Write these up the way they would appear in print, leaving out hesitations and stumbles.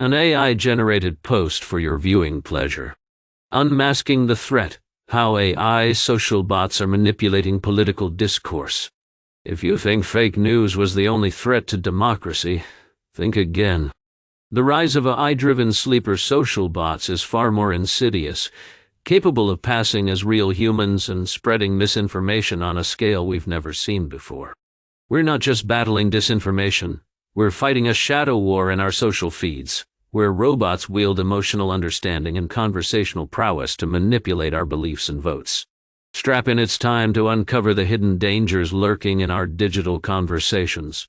An AI-generated post for your viewing pleasure. Unmasking the threat: how AI social bots are manipulating political discourse. If you think fake news was the only threat to democracy, think again. The rise of AI-driven sleeper social bots is far more insidious, capable of passing as real humans and spreading misinformation on a scale we've never seen before. We're not just battling disinformation, we're fighting a shadow war in our social feeds, where robots wield emotional understanding and conversational prowess to manipulate our beliefs and votes. Strap in, it's time to uncover the hidden dangers lurking in our digital conversations.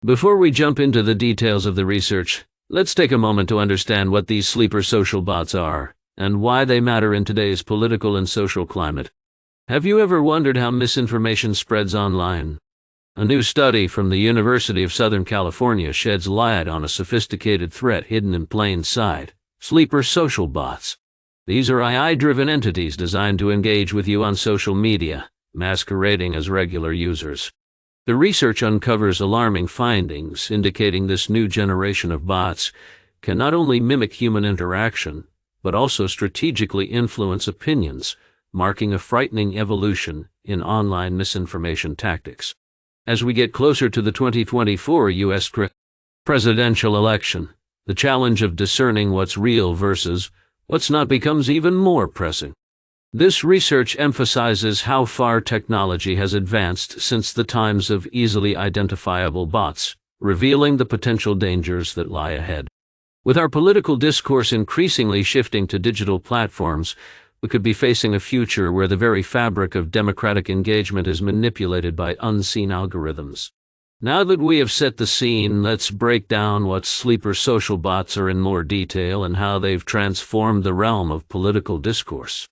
Before we jump into the details of the research, let's take a moment to understand what these sleeper social bots are, and why they matter in today's political and social climate. Have you ever wondered how misinformation spreads online? A new study from the University of Southern California sheds light on a sophisticated threat hidden in plain sight: sleeper social bots. These are AI-driven entities designed to engage with you on social media, masquerading as regular users. The research uncovers alarming findings indicating this new generation of bots can not only mimic human interaction, but also strategically influence opinions, marking a frightening evolution in online misinformation tactics. As we get closer to the 2024 U.S. presidential election, the challenge of discerning what's real versus what's not becomes even more pressing. This research emphasizes how far technology has advanced since the times of easily identifiable bots, revealing the potential dangers that lie ahead. With our political discourse increasingly shifting to digital platforms, we could be facing a future where the very fabric of democratic engagement is manipulated by unseen algorithms. Now that we have set the scene, let's break down what sleeper social bots are in more detail and how they've transformed the realm of political discourse.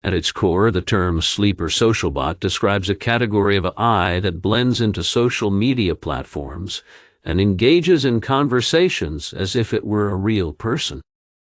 At its core, the term sleeper social bot describes a category of AI that blends into social media platforms and engages in conversations as if it were a real person.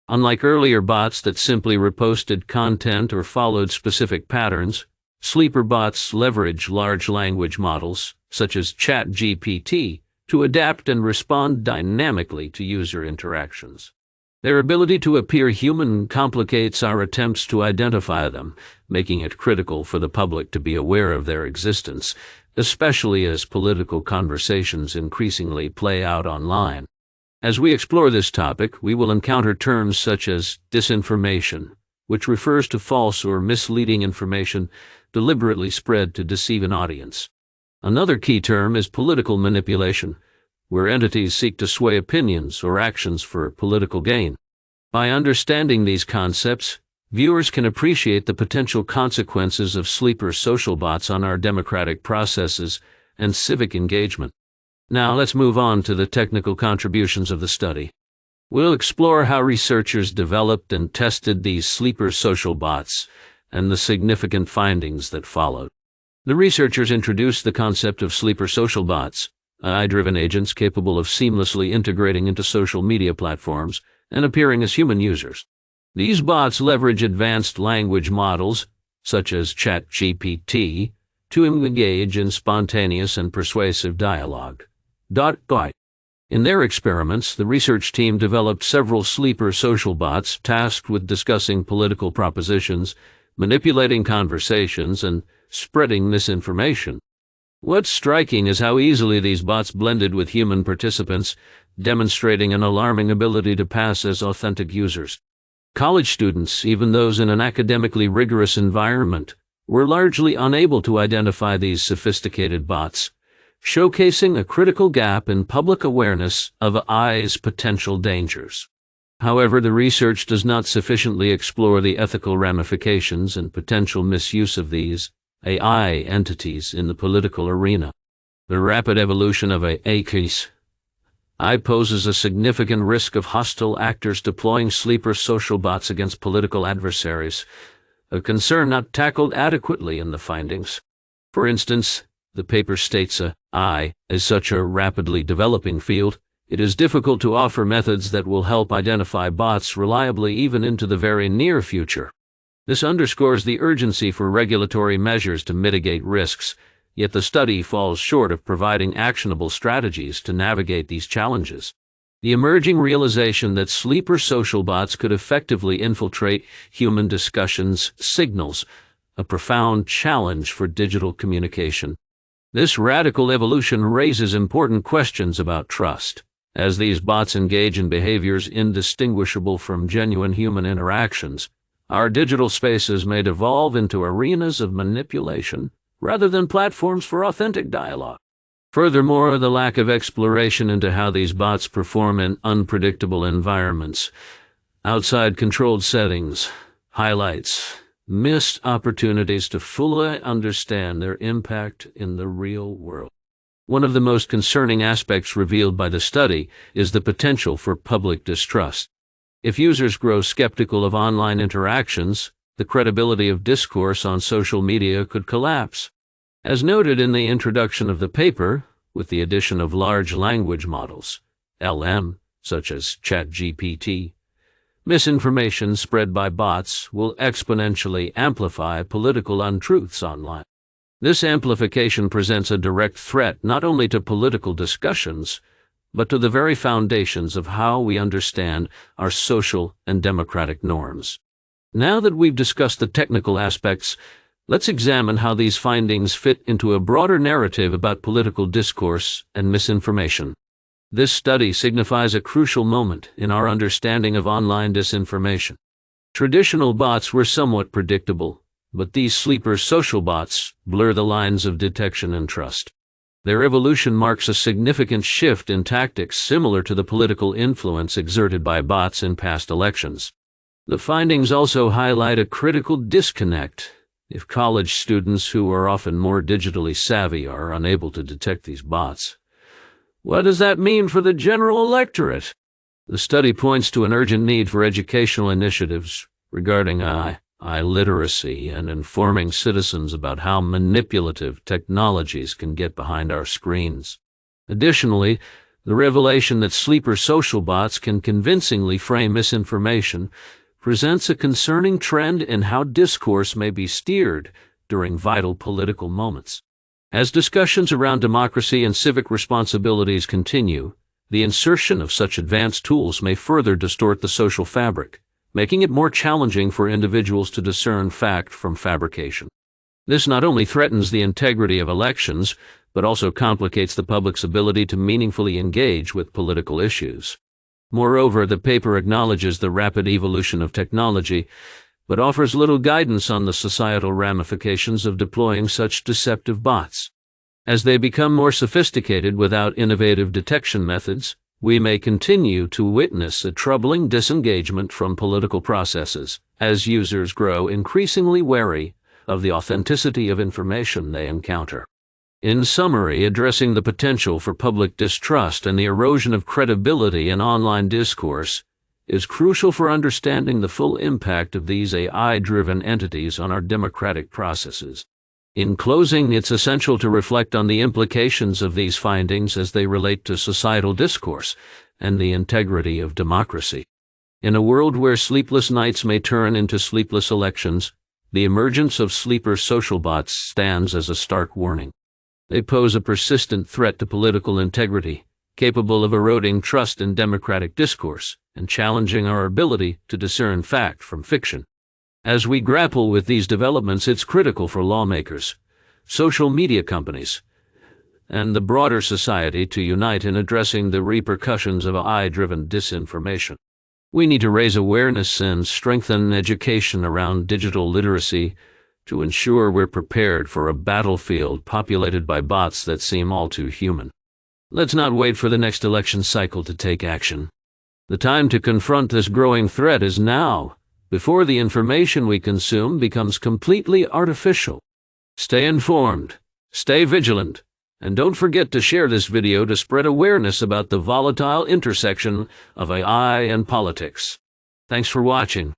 Unlike earlier bots that simply reposted content or followed specific patterns, sleeper bots leverage large language models, such as ChatGPT, to adapt and respond dynamically to user interactions. Their ability to appear human complicates our attempts to identify them, making it critical for the public to be aware of their existence, especially as political conversations increasingly play out online. As we explore this topic, we will encounter terms such as disinformation, which refers to false or misleading information deliberately spread to deceive an audience. Another key term is political manipulation, where entities seek to sway opinions or actions for political gain. By understanding these concepts, viewers can appreciate the potential consequences of sleeper social bots on our democratic processes and civic engagement. Now let's move on to the technical contributions of the study. We'll explore how researchers developed and tested these sleeper social bots and the significant findings that followed. The researchers introduced the concept of sleeper social bots, AI-driven agents capable of seamlessly integrating into social media platforms and appearing as human users. These bots leverage advanced language models, such as ChatGPT, to engage in spontaneous and persuasive dialogue. In their experiments, the research team developed several sleeper social bots tasked with discussing political propositions, manipulating conversations, and spreading misinformation. What's striking is how easily these bots blended with human participants, demonstrating an alarming ability to pass as authentic users. College students, even those in an academically rigorous environment, were largely unable to identify these sophisticated bots, showcasing a critical gap in public awareness of AI's potential dangers. However, the research does not sufficiently explore the ethical ramifications and potential misuse of these AI entities in the political arena. The rapid evolution of AI poses a significant risk of hostile actors deploying sleeper social bots against political adversaries, a concern not tackled adequately in the findings. For instance, the paper states AI is such a rapidly developing field, it is difficult to offer methods that will help identify bots reliably even into the very near future. This underscores the urgency for regulatory measures to mitigate risks, yet the study falls short of providing actionable strategies to navigate these challenges. The emerging realization that sleeper social bots could effectively infiltrate human discussions signals a profound challenge for digital communication. This radical evolution raises important questions about trust. As these bots engage in behaviors indistinguishable from genuine human interactions, our digital spaces may devolve into arenas of manipulation rather than platforms for authentic dialogue. Furthermore, the lack of exploration into how these bots perform in unpredictable environments, outside controlled settings, highlights missed opportunities to fully understand their impact in the real world. One of the most concerning aspects revealed by the study is the potential for public distrust. If users grow skeptical of online interactions, the credibility of discourse on social media could collapse. As noted in the introduction of the paper, with the addition of large language models, LM, such as ChatGPT, misinformation spread by bots will exponentially amplify political untruths online. This amplification presents a direct threat not only to political discussions, but to the very foundations of how we understand our social and democratic norms. Now that we've discussed the technical aspects, let's examine how these findings fit into a broader narrative about political discourse and misinformation. This study signifies a crucial moment in our understanding of online disinformation. Traditional bots were somewhat predictable, but these sleeper social bots blur the lines of detection and trust. Their evolution marks a significant shift in tactics similar to the political influence exerted by bots in past elections. The findings also highlight a critical disconnect. If college students who are often more digitally savvy are unable to detect these bots, what does that mean for the general electorate? The study points to an urgent need for educational initiatives regarding AI literacy and informing citizens about how manipulative technologies can get behind our screens. Additionally, the revelation that sleeper social bots can convincingly frame misinformation presents a concerning trend in how discourse may be steered during vital political moments. As discussions around democracy and civic responsibilities continue, the insertion of such advanced tools may further distort the social fabric, making it more challenging for individuals to discern fact from fabrication. This not only threatens the integrity of elections, but also complicates the public's ability to meaningfully engage with political issues. Moreover, the paper acknowledges the rapid evolution of technology, but offers little guidance on the societal ramifications of deploying such deceptive bots. As they become more sophisticated without innovative detection methods, we may continue to witness a troubling disengagement from political processes as users grow increasingly wary of the authenticity of information they encounter. In summary, addressing the potential for public distrust and the erosion of credibility in online discourse is crucial for understanding the full impact of these AI-driven entities on our democratic processes. In closing, it's essential to reflect on the implications of these findings as they relate to societal discourse and the integrity of democracy. In a world where sleepless nights may turn into sleepless elections, the emergence of sleeper social bots stands as a stark warning. They pose a persistent threat to political integrity, capable of eroding trust in democratic discourse and challenging our ability to discern fact from fiction. As we grapple with these developments, it's critical for lawmakers, social media companies, and the broader society to unite in addressing the repercussions of AI-driven disinformation. We need to raise awareness and strengthen education around digital literacy to ensure we're prepared for a battlefield populated by bots that seem all too human. Let's not wait for the next election cycle to take action. The time to confront this growing threat is now, before the information we consume becomes completely artificial. Stay informed, stay vigilant, and don't forget to share this video to spread awareness about the volatile intersection of AI and politics. Thanks for watching.